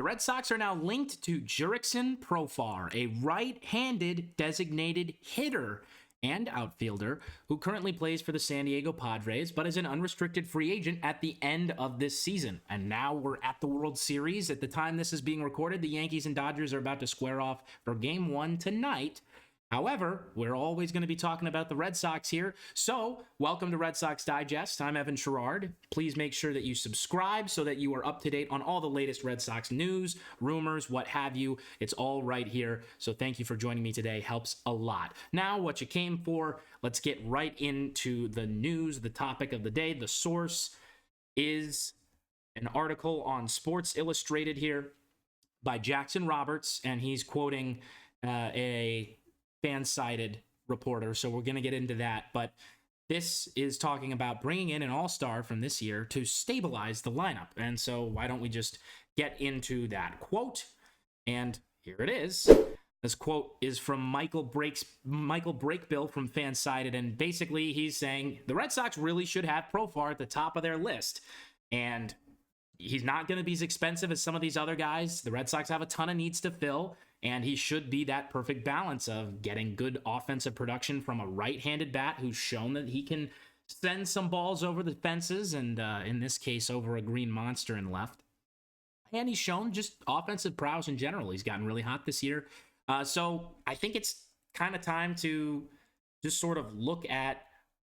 The Red Sox are now linked to Jurickson Profar, a right-handed designated hitter and outfielder who currently plays for the San Diego Padres, but is an unrestricted free agent at the end of this season. And now we're at the World Series. At the time this is being recorded, the Yankees and Dodgers are about to square off for Game 1 tonight. However, we're always going to be talking about the Red Sox here. So, welcome to Red Sox Digest. I'm Evan Sharrard. Please make sure that you subscribe so that you are up to date on all the latest Red Sox news, rumors, what have you. It's all right here. So, thank you for joining me today. Helps a lot. Now, what you came for, let's get right into the news, the topic of the day. The source is an article on Sports Illustrated here by Jackson Roberts, and he's quoting a fan-sided reporter, so we're going to get into that. But this is talking about bringing in an all-star from this year to stabilize the lineup. And so why don't we just get into that quote? And here it is. This quote is from Michael Brakebill from Fansided, and basically he's saying the Red Sox really should have Profar at the top of their list. And he's not going to be as expensive as some of these other guys. The Red Sox have a ton of needs to fill, and he should be that perfect balance of getting good offensive production from a right-handed bat who's shown that he can send some balls over the fences, and in this case, over a green monster in left. And he's shown just offensive prowess in general. He's gotten really hot this year. So I think it's kind of time to just sort of look at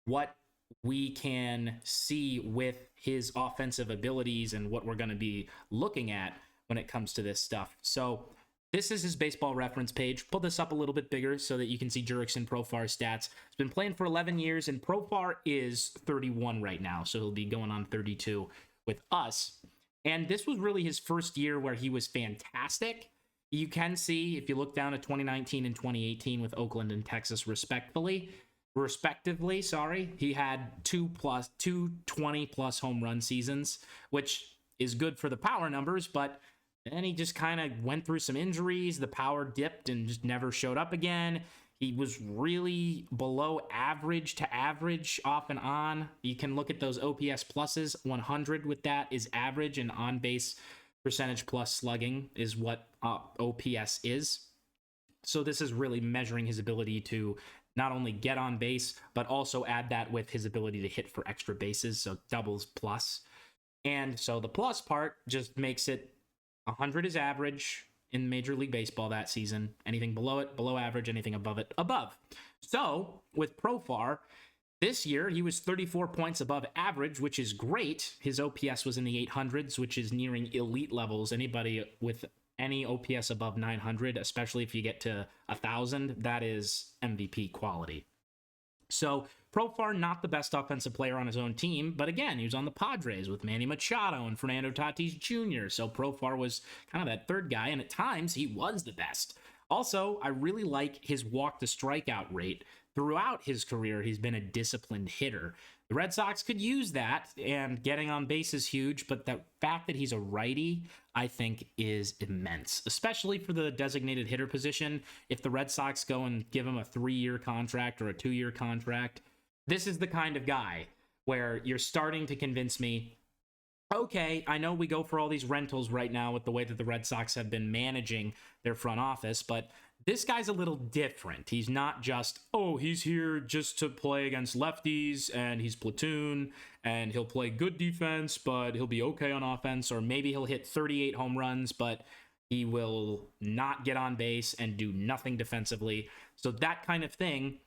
what we can see with his offensive abilities and what we're going to be looking at when it comes to this stuff. So this is his baseball reference page. Pull this up a little bit bigger so that you can see Jurickson Profar's stats. He's been playing for 11 years, and Profar is 31 right now, so he'll be going on 32 with us. And this was really his first year where he was fantastic. You can see, if you look down at 2019 and 2018 with Oakland and Texas respectively, he had two 20-plus home run seasons, which is good for the power numbers, but then he just kind of went through some injuries. The power dipped and just never showed up again. He was really below average to average off and on. You can look at those OPS pluses. 100 with that is average, and on-base percentage plus slugging is what OPS is. So this is really measuring his ability to not only get on base, but also add that with his ability to hit for extra bases, so doubles plus. And so the plus part just makes it 100 is average in Major League Baseball that season. Anything below it, below average. Anything above it, above. So with Profar, this year he was 34 points above average, which is great. His OPS was in the 800s, which is nearing elite levels. Anybody with any OPS above 900, especially if you get to 1,000, that is MVP quality. So Profar, not the best offensive player on his own team, but again, he was on the Padres with Manny Machado and Fernando Tatis Jr., so Profar was kind of that third guy, and at times, he was the best. Also, I really like his walk-to-strikeout rate. Throughout his career, he's been a disciplined hitter. The Red Sox could use that, and getting on base is huge, but the fact that he's a righty, I think, is immense, especially for the designated hitter position. If the Red Sox go and give him a 3-year contract or a 2-year contract, this is the kind of guy where you're starting to convince me, okay, I know we go for all these rentals right now with the way that the Red Sox have been managing their front office, but this guy's a little different. He's not just, oh, he's here just to play against lefties, and he's platoon, and he'll play good defense, but he'll be okay on offense, or maybe he'll hit 38 home runs, but he will not get on base and do nothing defensively. So that kind of thing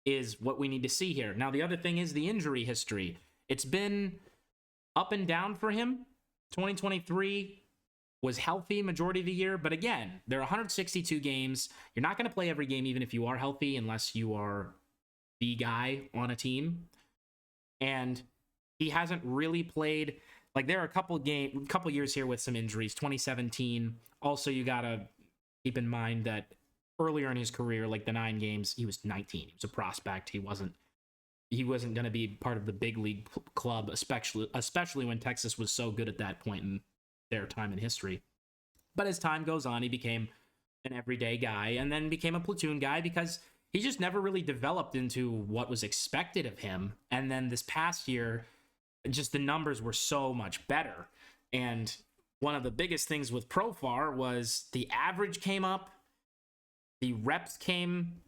is what we need to see here. Now, the other thing is the injury history. It's been up and down for him. 2023 was healthy majority of the year, but again, there are 162 games. You're not going to play every game, even if you are healthy, unless you are the guy on a team. And he hasn't really played. Like, there are a couple years here with some injuries. 2017. Also, you got to keep in mind that earlier in his career, like the 9 games, he was 19. He was a prospect. He wasn't going to be part of the big league club, especially when Texas was so good at that point in their time in history. But as time goes on, he became an everyday guy and then became a platoon guy because he just never really developed into what was expected of him. And then this past year, just the numbers were so much better. And one of the biggest things with Profar was the average came up, the reps came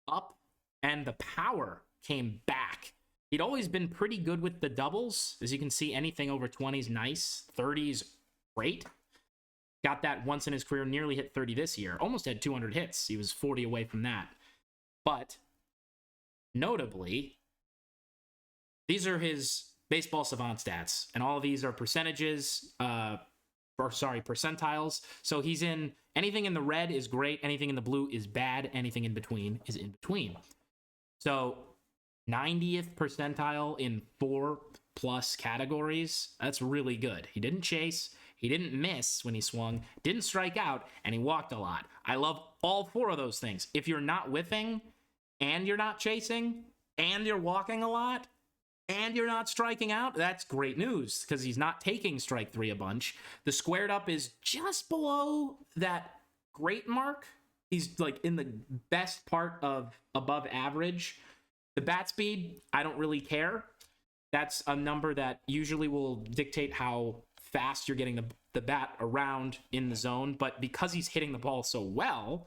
up, and the power came back. He'd always been pretty good with the doubles. As you can see, anything over 20 is nice. 30 is great. Got that once in his career, nearly hit 30 this year. Almost had 200 hits. He was 40 away from that. But notably, these are his baseball savant stats, and all of these are percentages, percentiles. So he's in anything in the red is great, anything in the blue is bad, anything in between is in between. So 90th percentile in 4+ categories. That's really good. He didn't chase, he didn't miss when he swung, didn't strike out, and he walked a lot. I love all 4 of those things. If you're not whiffing, and you're not chasing, and you're walking a lot, and you're not striking out, that's great news, because he's not taking strike 3 a bunch. The squared up is just below that great mark. He's like in the best part of above average. The bat speed, I don't really care. That's a number that usually will dictate how fast you're getting the bat around in the zone. But because he's hitting the ball so well,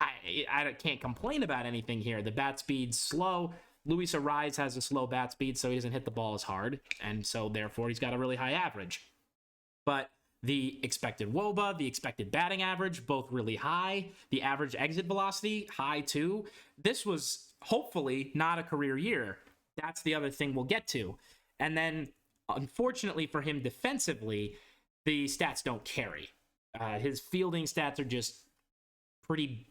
I can't complain about anything here. The bat speed's slow. Luis Arraez has a slow bat speed, so he doesn't hit the ball as hard. And so, therefore, he's got a really high average. But the expected WOBA, the expected batting average, both really high. The average exit velocity, high too. This was hopefully not a career year. That's the other thing we'll get to. And then, unfortunately for him defensively, the stats don't carry. His fielding stats are just pretty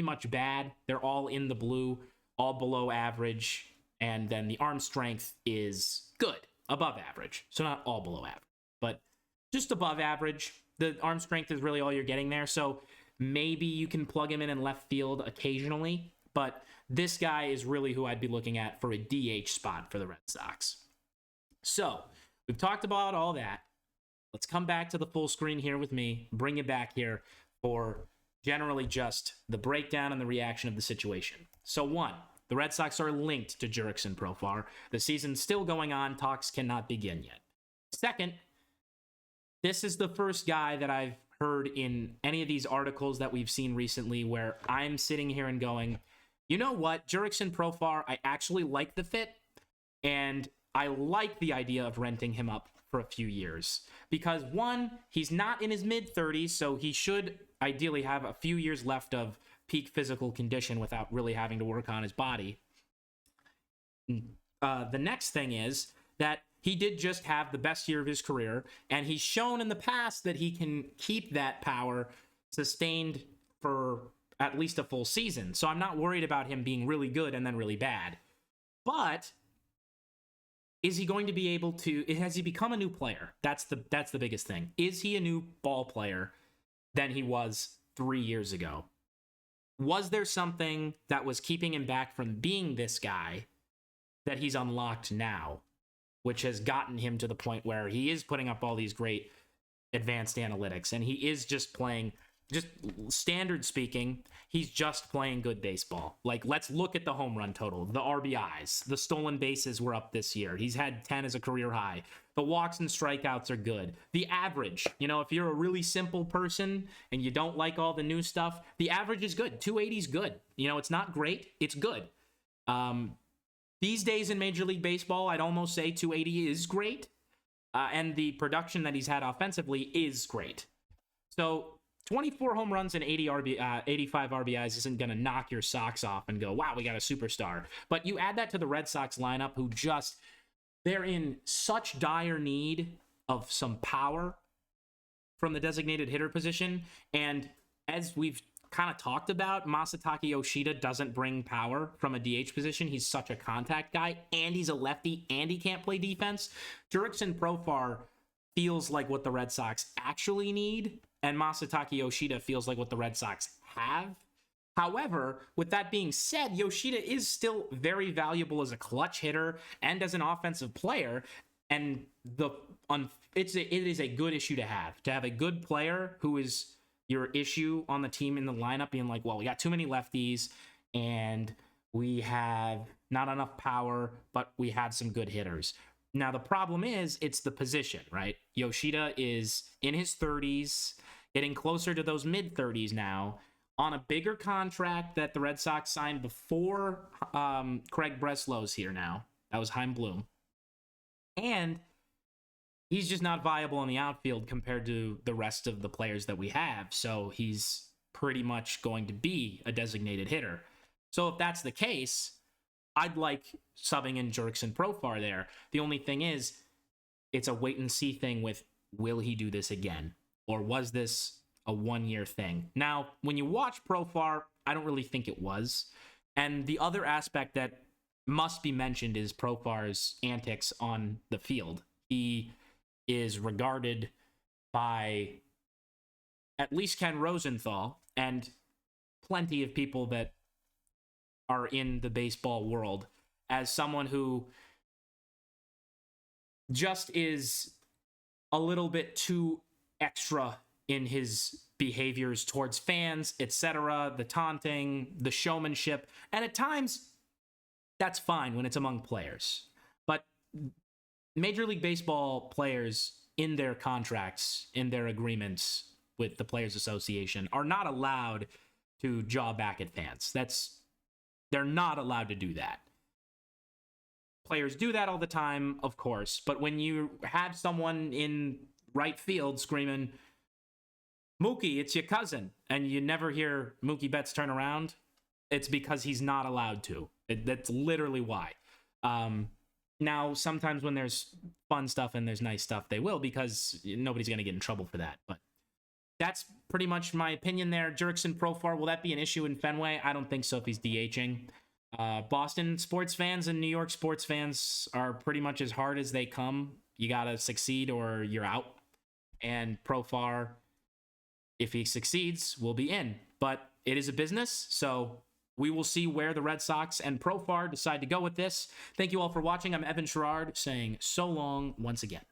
much bad. They're all in the blue, all below average. And then the arm strength is good, above average. So not all below average, but just above average. The arm strength is really all you're getting there. So maybe you can plug him in left field occasionally, but this guy is really who I'd be looking at for a DH spot for the Red Sox. So we've talked about all that. Let's come back to the full screen here with me, bring you back here for generally just the breakdown and the reaction of the situation. So 1, the Red Sox are linked to Jurickson Profar. The season's still going on. Talks cannot begin yet. 2nd, this is the first guy that I've heard in any of these articles that we've seen recently where I'm sitting here and going, you know what, Jurickson Profar, I actually like the fit, and I like the idea of renting him up for a few years. Because 1, he's not in his mid-30s, so he should ideally have a few years left of peak physical condition without really having to work on his body. The next thing is that he did just have the best year of his career, and he's shown in the past that he can keep that power sustained for at least a full season. So I'm not worried about him being really good and then really bad. But is he going to be able to, has he become a new player? That's the biggest thing. Is he a new ball player than he was 3 years ago? Was there something that was keeping him back from being this guy that he's unlocked now, which has gotten him to the point where he is putting up all these great advanced analytics, and he is just playing, just standard speaking, he's just playing good baseball. Like, let's look at the home run total, the RBIs, the stolen bases were up this year. He's had 10 as a career high. The walks and strikeouts are good. The average, if you're a really simple person and you don't like all the new stuff, the average is good. 280 is good. It's not great. It's good. These days in Major League Baseball, I'd almost say 280 is great. And the production that he's had offensively is great. So 24 home runs and 85 RBIs isn't going to knock your socks off and go, wow, we got a superstar. But you add that to the Red Sox lineup, who they're in such dire need of some power from the designated hitter position. And as we've kind of talked about, Masataka Yoshida doesn't bring power from a DH position. He's such a contact guy, and he's a lefty, and he can't play defense. Jurickson Profar feels like what the Red Sox actually need, and Masataka Yoshida feels like what the Red Sox have. However, with that being said, Yoshida is still very valuable as a clutch hitter and as an offensive player, and it is a good issue to have a good player who is your issue on the team in the lineup being like, well, we got too many lefties and we have not enough power, but we have some good hitters. Now, the problem is it's the position, right? Yoshida is in his 30s, getting closer to those mid 30s now, on a bigger contract that the Red Sox signed before Craig Breslow's here now. That was Chaim Bloom. And he's just not viable in the outfield compared to the rest of the players that we have. So he's pretty much going to be a designated hitter. So if that's the case, I'd like subbing in Jurickson Profar there. The only thing is, it's a wait and see thing with, will he do this again? Or was this a one-year thing? Now, when you watch Profar, I don't really think it was. And the other aspect that must be mentioned is Profar's antics on the field. He is regarded by at least Ken Rosenthal and plenty of people that are in the baseball world as someone who just is a little bit too extra in his behaviors towards fans, etc., the taunting, the showmanship, and at times that's fine when it's among players. But Major League Baseball players in their contracts, in their agreements with the Players Association, are not allowed to jaw back at fans. They're not allowed to do that. Players do that all the time, of course, but when you have someone in right field screaming, Mookie, it's your cousin, and you never hear Mookie Betts turn around, it's because he's not allowed to. That's literally why. Now, sometimes when there's fun stuff and there's nice stuff, they will, because nobody's going to get in trouble for that. But that's pretty much my opinion there. Jurickson Profar, will that be an issue in Fenway? I don't think so if he's DHing. Boston sports fans and New York sports fans are pretty much as hard as they come. You got to succeed or you're out. And Profar, if he succeeds, will be in. But it is a business, so we will see where the Red Sox and Profar decide to go with this. Thank you all for watching. I'm Evan Sharrard saying so long once again.